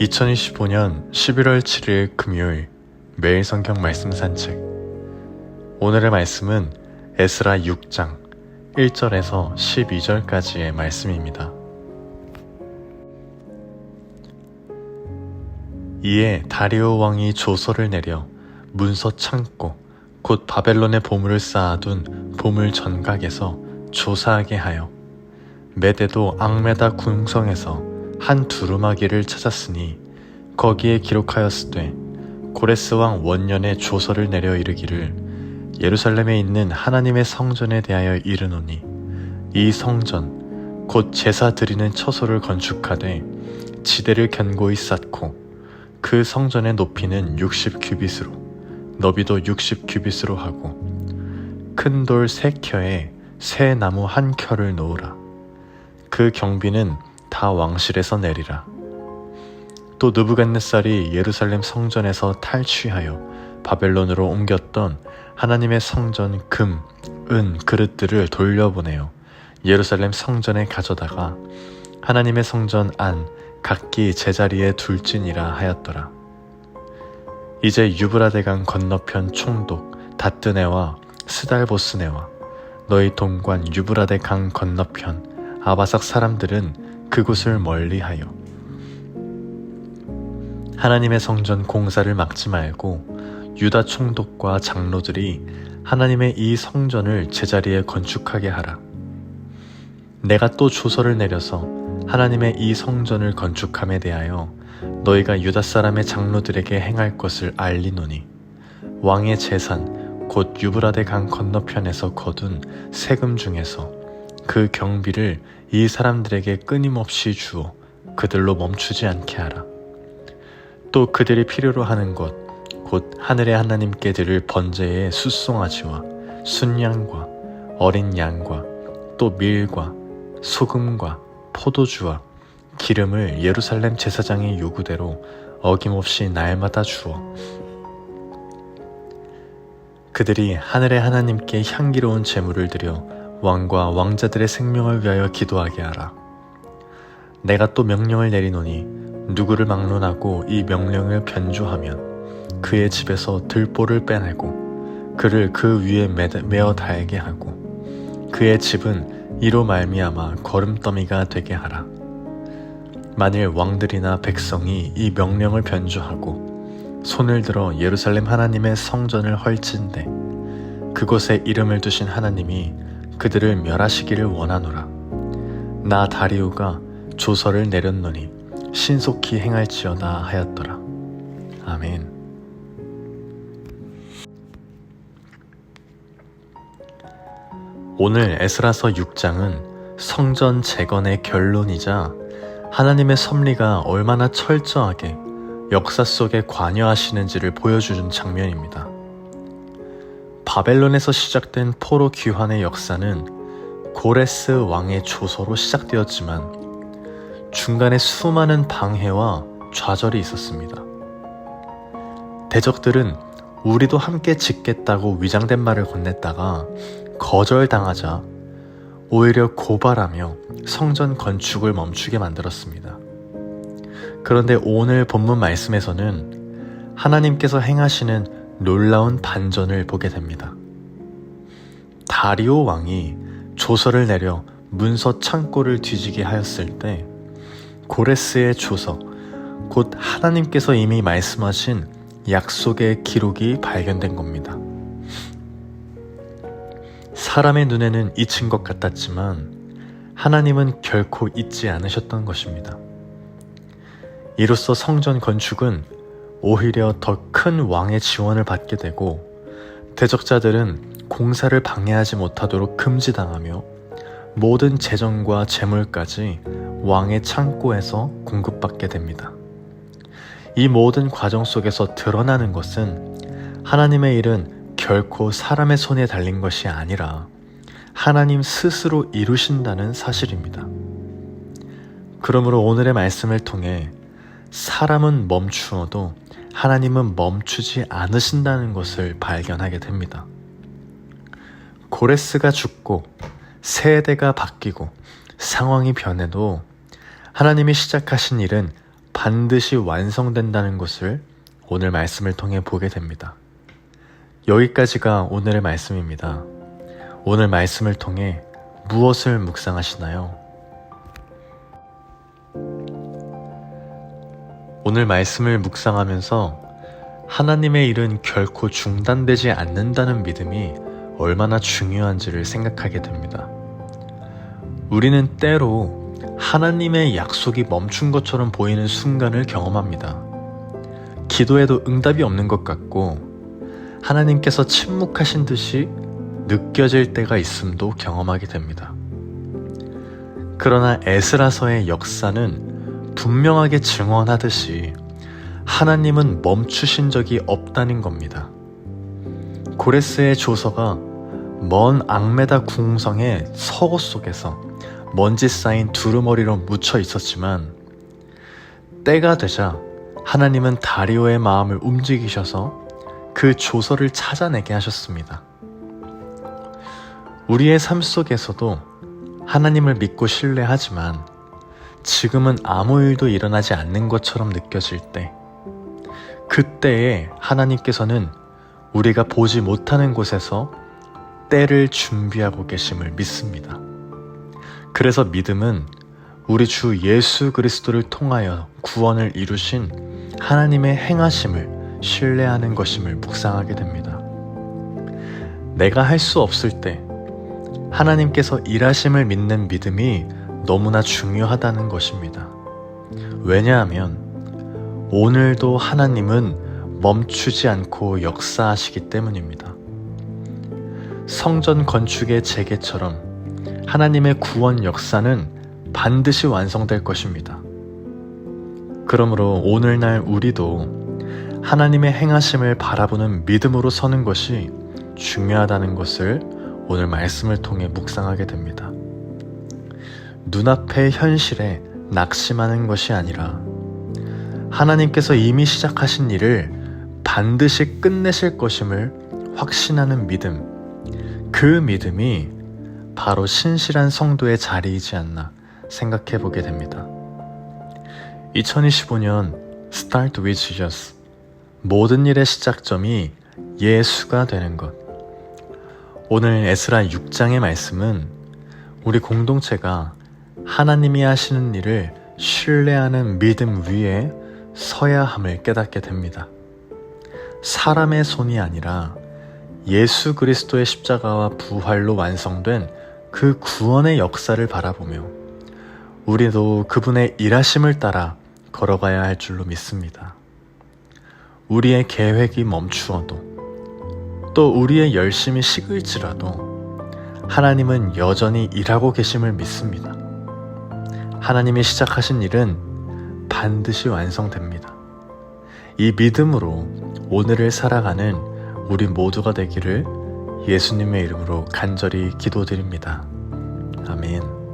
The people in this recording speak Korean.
2025년 11월 7일 금요일 매일 성경 말씀 산책. 오늘의 말씀은 에스라 6장 1절에서 12절까지의 말씀입니다. 이에 다리오 왕이 조서를 내려 문서 창고 곧 바벨론의 보물을 쌓아둔 보물 전각에서 조사하게 하여 메대도 앙메다 궁성에서 한 두루마기를 찾았으니 거기에 기록하였으되 고레스 왕 원년에 조서를 내려 이르기를 예루살렘에 있는 하나님의 성전에 대하여 이르노니 이 성전 곧 제사 드리는 처소를 건축하되 지대를 견고히 쌓고 그 성전의 높이는 60규빗으로 너비도 60규빗으로 하고 큰 돌 3켜에 새 나무 1켜를 놓으라. 그 경비는 다 왕실에서 내리라. 또 느부갓네살이 예루살렘 성전에서 탈취하여 바벨론으로 옮겼던 하나님의 성전 금, 은 그릇들을 돌려보내어 예루살렘 성전에 가져다가 하나님의 성전 안 각기 제자리에 둘지니라 하였더라. 이제 유브라데강 건너편 총독 다뜨네와 스달보스네와 너희 동관 유브라데강 건너편 아바삭 사람들은 그곳을 멀리하여 하나님의 성전 공사를 막지 말고 유다 총독과 장로들이 하나님의 이 성전을 제자리에 건축하게 하라. 내가 또 조서를 내려서 하나님의 이 성전을 건축함에 대하여 너희가 유다 사람의 장로들에게 행할 것을 알리노니 왕의 재산 곧 유브라데 강 건너편에서 거둔 세금 중에서 그 경비를 이 사람들에게 끊임없이 주어 그들로 멈추지 않게 하라. 또 그들이 필요로 하는 것 곧 하늘의 하나님께 드릴 번제의 숫송아지와 순양과 어린 양과 또 밀과 소금과 포도주와 기름을 예루살렘 제사장의 요구대로 어김없이 날마다 주어 그들이 하늘의 하나님께 향기로운 제물을 드려 왕과 왕자들의 생명을 위하여 기도하게 하라. 내가 또 명령을 내리노니 누구를 막론하고 이 명령을 변조하면 그의 집에서 들보를 빼내고 그를 그 위에 메어 달게 하고 그의 집은 이로 말미암아 거름더미가 되게 하라. 만일 왕들이나 백성이 이 명령을 변조하고 손을 들어 예루살렘 하나님의 성전을 헐진대 그곳에 이름을 두신 하나님이 그들을 멸하시기를 원하노라. 나 다리오가 조서를 내렸노니 신속히 행할지어다 하였더라. 아멘. 오늘 에스라서 6장은 성전 재건의 결론이자 하나님의 섭리가 얼마나 철저하게 역사 속에 관여하시는지를 보여주는 장면입니다. 바벨론에서 시작된 포로 귀환의 역사는 고레스 왕의 조서로 시작되었지만 중간에 수많은 방해와 좌절이 있었습니다. 대적들은 우리도 함께 짓겠다고 위장된 말을 건넸다가 거절당하자 오히려 고발하며 성전 건축을 멈추게 만들었습니다. 그런데 오늘 본문 말씀에서는 하나님께서 행하시는 놀라운 반전을 보게 됩니다. 다리오 왕이 조서를 내려 문서 창고를 뒤지게 하였을 때 고레스의 조서, 곧 하나님께서 이미 말씀하신 약속의 기록이 발견된 겁니다. 사람의 눈에는 잊힌 것 같았지만 하나님은 결코 잊지 않으셨던 것입니다. 이로써 성전 건축은 오히려 더 큰 왕의 지원을 받게 되고 대적자들은 공사를 방해하지 못하도록 금지당하며 모든 재정과 재물까지 왕의 창고에서 공급받게 됩니다. 이 모든 과정 속에서 드러나는 것은 하나님의 일은 결코 사람의 손에 달린 것이 아니라 하나님 스스로 이루신다는 사실입니다. 그러므로 오늘의 말씀을 통해 사람은 멈추어도 하나님은 멈추지 않으신다는 것을 발견하게 됩니다. 고레스가 죽고 세대가 바뀌고 상황이 변해도 하나님이 시작하신 일은 반드시 완성된다는 것을 오늘 말씀을 통해 보게 됩니다. 여기까지가 오늘의 말씀입니다. 오늘 말씀을 통해 무엇을 묵상하시나요? 오늘 말씀을 묵상하면서 하나님의 일은 결코 중단되지 않는다는 믿음이 얼마나 중요한지를 생각하게 됩니다. 우리는 때로 하나님의 약속이 멈춘 것처럼 보이는 순간을 경험합니다. 기도해도 응답이 없는 것 같고 하나님께서 침묵하신 듯이 느껴질 때가 있음도 경험하게 됩니다. 그러나 에스라서의 역사는 분명하게 증언하듯이 하나님은 멈추신 적이 없다는 겁니다. 고레스의 조서가 먼 앙메다 궁성의 서고 속에서 먼지 쌓인 두루머리로 묻혀 있었지만 때가 되자 하나님은 다리오의 마음을 움직이셔서 그 조서를 찾아내게 하셨습니다. 우리의 삶 속에서도 하나님을 믿고 신뢰하지만 지금은 아무 일도 일어나지 않는 것처럼 느껴질 때, 그때에 하나님께서는 우리가 보지 못하는 곳에서 때를 준비하고 계심을 믿습니다. 그래서 믿음은 우리 주 예수 그리스도를 통하여 구원을 이루신 하나님의 행하심을 신뢰하는 것임을 묵상하게 됩니다. 내가 할 수 없을 때 하나님께서 일하심을 믿는 믿음이 너무나 중요하다는 것입니다. 왜냐하면 오늘도 하나님은 멈추지 않고 역사하시기 때문입니다. 성전 건축의 재개처럼 하나님의 구원 역사는 반드시 완성될 것입니다. 그러므로 오늘날 우리도 하나님의 행하심을 바라보는 믿음으로 서는 것이 중요하다는 것을 오늘 말씀을 통해 묵상하게 됩니다. 눈앞의 현실에 낙심하는 것이 아니라 하나님께서 이미 시작하신 일을 반드시 끝내실 것임을 확신하는 믿음, 그 믿음이 바로 신실한 성도의 자리이지 않나 생각해 보게 됩니다. 2025년 Start with Jesus, 모든 일의 시작점이 예수가 되는 것. 오늘 에스라 6장의 말씀은 우리 공동체가 하나님이 하시는 일을 신뢰하는 믿음 위에 서야 함을 깨닫게 됩니다. 사람의 손이 아니라 예수 그리스도의 십자가와 부활로 완성된 그 구원의 역사를 바라보며 우리도 그분의 일하심을 따라 걸어가야 할 줄로 믿습니다. 우리의 계획이 멈추어도 또 우리의 열심이 식을지라도 하나님은 여전히 일하고 계심을 믿습니다. 하나님이 시작하신 일은 반드시 완성됩니다. 이 믿음으로 오늘을 살아가는 우리 모두가 되기를 예수님의 이름으로 간절히 기도드립니다. 아멘.